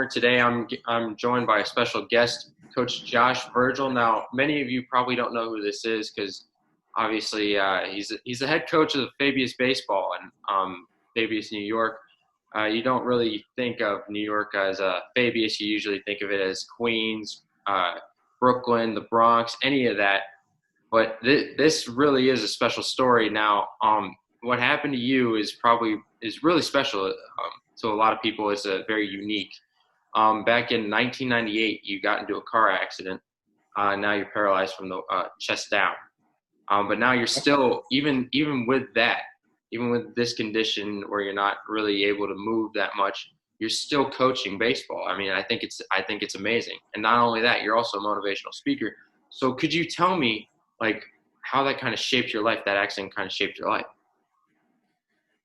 Corner. Today I'm joined by a special guest, Coach Josh Virgil. Now, many of you probably don't know who this is because obviously he's the head coach of Fabius baseball in Fabius, New York. You don't really think of New York as Fabius. You usually think of it as Queens, Brooklyn, the Bronx, any of that. But this really is a special story. Now, what happened to you is really special to a lot of people. It's very unique. Back in 1998, you got into a car accident. Now you're paralyzed from the chest down. But now you're still, even with that, even with this condition where you're not really able to move that much, you're still coaching baseball. I mean, I think it's amazing. And not only that, you're also a motivational speaker. So could you tell me, like, how that kind of shaped your life, that accident kind of shaped your life?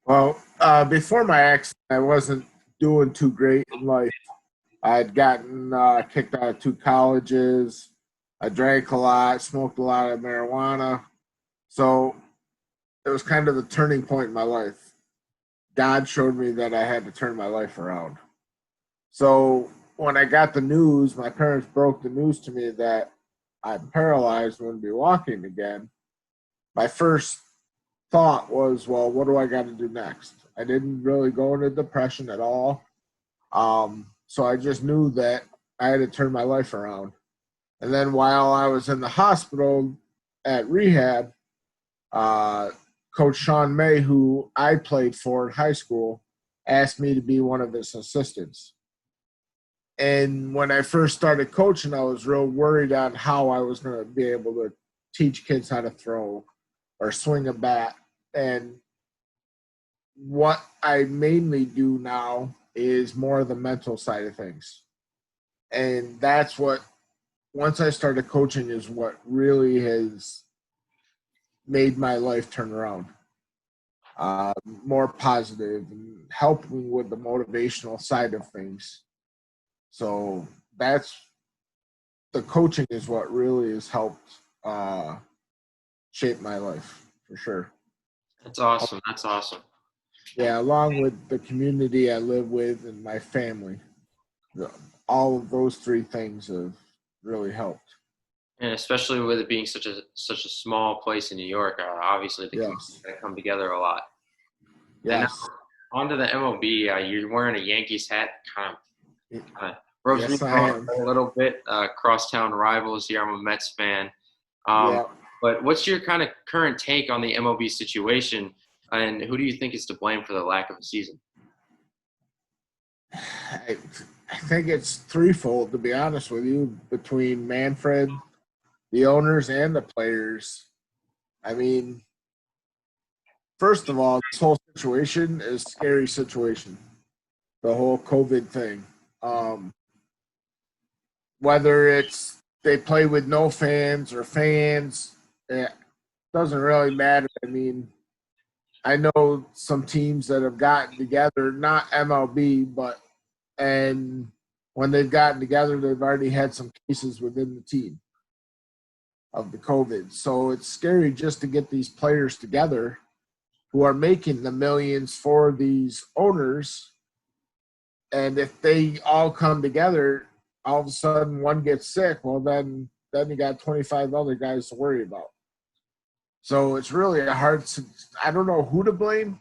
Well, before my accident, I wasn't doing too great in life. I had gotten kicked out of 2 colleges. I drank a lot, smoked a lot of marijuana. So it was kind of the turning point in my life. God showed me that I had to turn my life around. So when I got the news, my parents broke the news to me that I'm paralyzed and wouldn't be walking again. My first thought was, well, what do I got to do next? I didn't really go into depression at all. So I just knew that I had to turn my life around. And then while I was in the hospital at rehab, Coach Sean May, who I played for in high school, asked me to be one of his assistants. And when I first started coaching, I was real worried on how I was going to be able to teach kids how to throw or swing a bat. And what I mainly do now is more of the mental side of things. And that's what, once I started coaching, is what really has made my life turn around. More positive and helping with the motivational side of things. So that's the coaching is what really has helped shape my life for sure. That's awesome. That's awesome. Yeah, along with the community I live with and my family, all of those 3 things have really helped. And especially with it being such a small place in New York, obviously the communities that come together a lot. Yes. And now, onto the MLB, you're wearing a Yankees hat, kind of rubs me wrong a little bit. Crosstown rivals here. I'm a Mets fan. But what's your kind of current take on the MLB situation, and who do you think is to blame for the lack of a season? I think it's threefold, to be honest with you, between Manfred, the owners, and the players. I mean, first of all, this whole situation is a scary situation, the whole COVID thing. Whether it's they play with no fans or fans, it doesn't really matter. I mean, I know some teams that have gotten together, not MLB, and when they've gotten together, they've already had some cases within the team of the COVID. So it's scary just to get these players together who are making the millions for these owners. And if they all come together, all of a sudden one gets sick, well, then you got 25 other guys to worry about. So it's really I don't know who to blame,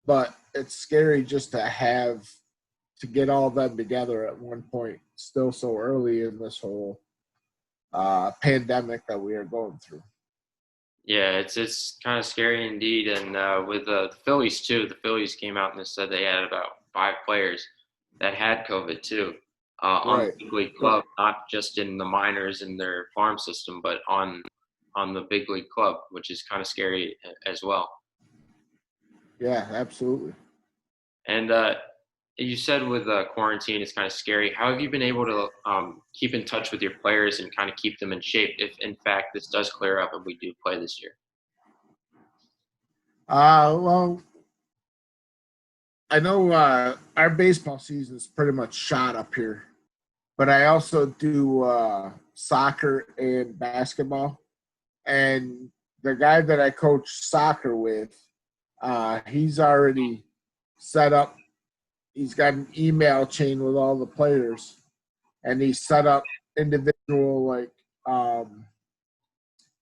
but it's scary just to get all of them together at one point, still so early in this whole pandemic that we are going through. Yeah, it's kind of scary indeed. And with the Phillies too, the Phillies came out and they said they had about 5 players that had COVID too. On the big league club, not just in the minors in their farm system, but on the big league club, which is kind of scary as well. Yeah, absolutely. And you said with quarantine, it's kind of scary. How have you been able to keep in touch with your players and kind of keep them in shape if, in fact, this does clear up and we do play this year? Well, I know our baseball season is pretty much shot up here, but I also do soccer and basketball. And the guy that I coach soccer with, he's already set up he's got an email chain with all the players, and he set up individual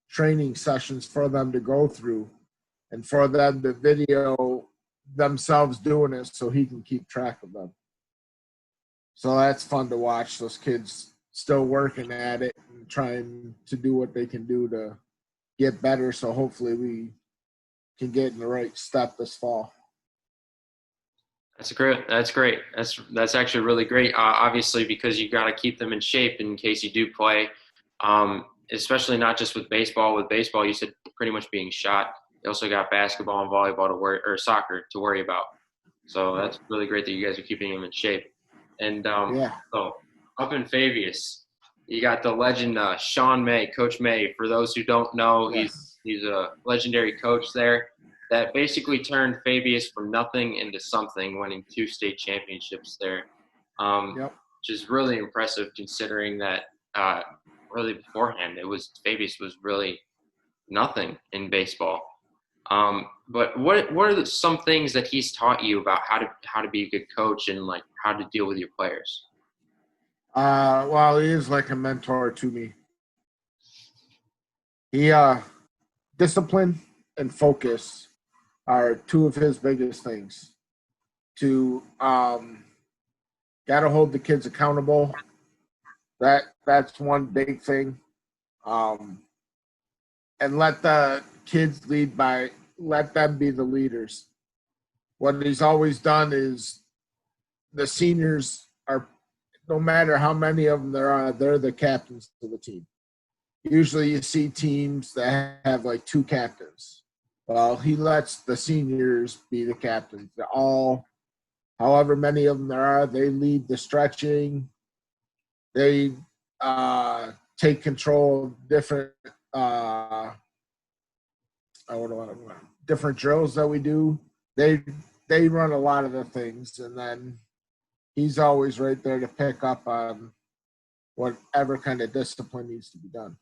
training sessions for them to go through, and for them to video themselves doing it so he can keep track of them. So that's fun to watch, those kids still working at it and trying to do what they can do to get better. So hopefully we can get in the right step this fall. That's great. That's great. That's actually really great. Obviously, because you got to keep them in shape in case you do play. Especially not just with baseball. With baseball, you said pretty much being shot. You also got basketball and volleyball to worry, or soccer to worry about. So that's really great that you guys are keeping them in shape. And so up in Fabius, you got the legend Sean May, Coach May. For those who don't know, Yes. he's a legendary coach there that basically turned Fabius from nothing into something, winning 2 state championships there, which is really impressive considering that really beforehand Fabius was really nothing in baseball. But what are some things that he's taught you about how to be a good coach and like how to deal with your players? Well, he is like a mentor to me. He discipline and focus are 2 of his biggest things. To gotta hold the kids accountable. That's one big thing. And let the kids lead let them be the leaders. What he's always done is the seniors are, no matter how many of them there are, they're the captains of the team. Usually you see teams that have like 2 captains. Well, he lets the seniors be the captains. They're all, however many of them there are, they lead the stretching. They take control of different different drills that we do. They run a lot of the things, and then he's always right there to pick up on whatever kind of discipline needs to be done.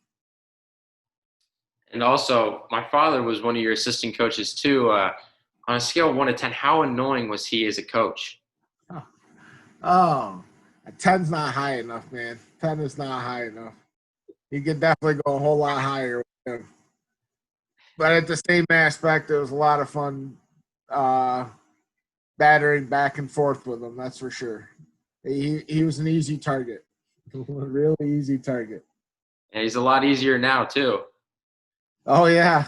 And also, my father was one of your assistant coaches too. On a scale of 1 to 10, how annoying was he as a coach? Oh, a 10's not high enough, man. 10 is not high enough. He could definitely go a whole lot higher with him. But at the same aspect, it was a lot of fun battering back and forth with him, that's for sure. He was an easy target, a really easy target. And he's a lot easier now too. Oh yeah,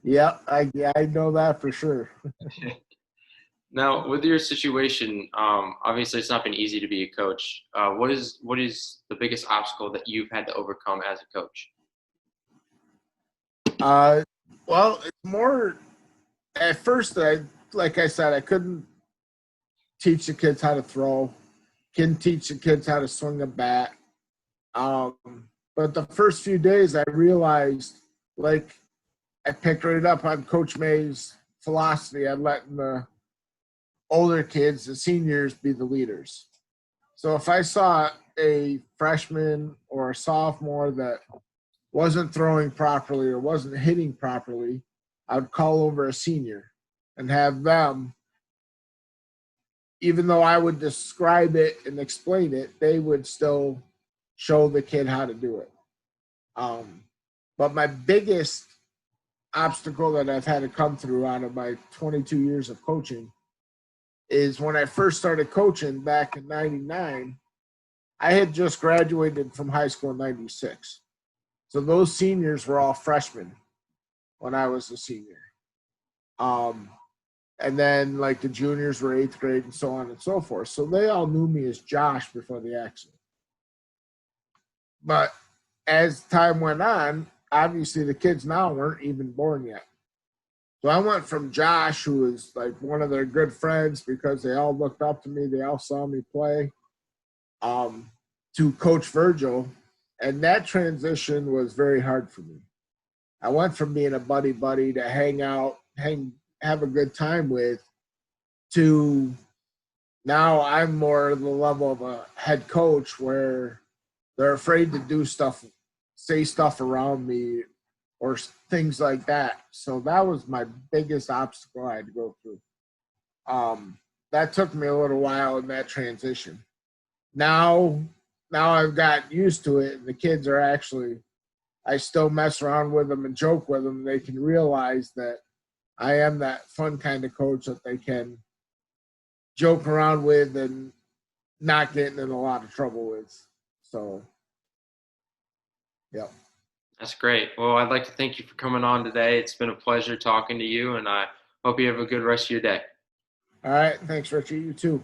yeah, I know that for sure. Now, with your situation, obviously it's not been easy to be a coach. What is the biggest obstacle that you've had to overcome as a coach? Well, it's more. At first, like I said, I couldn't teach the kids how to throw. Couldn't teach the kids how to swing a bat. But the first few days, I realized, like, I picked right up on Coach May's philosophy on letting the older kids, the seniors, be the leaders. So if I saw a freshman or a sophomore that wasn't throwing properly or wasn't hitting properly, I would call over a senior and have them, even though I would describe it and explain it, they would still show the kid how to do it. But my biggest obstacle that I've had to come through out of my 22 years of coaching is when I first started coaching back in 99, I had just graduated from high school in 96. So those seniors were all freshmen when I was a senior. And then like the juniors were 8th grade and so on and so forth. So they all knew me as Josh before the accident. But as time went on, obviously the kids now weren't even born yet. So I went from Josh, who was like one of their good friends because they all looked up to me, they all saw me play, to Coach Virgil. And that transition was very hard for me. I went from being a buddy to hang out, have a good time with, to now I'm more the level of a head coach where they're afraid to do stuff, say stuff around me or things like that. So that was my biggest obstacle I had to go through. that took me a little while in that transition. Now, now I've got used to it, and the kids are actually. I still mess around with them and joke with them. They can realize that I am that fun kind of coach that they can joke around with and not getting in a lot of trouble with. So, yeah. That's great. Well, I'd like to thank you for coming on today. It's been a pleasure talking to you, and I hope you have a good rest of your day. All right. Thanks, Richie. You too.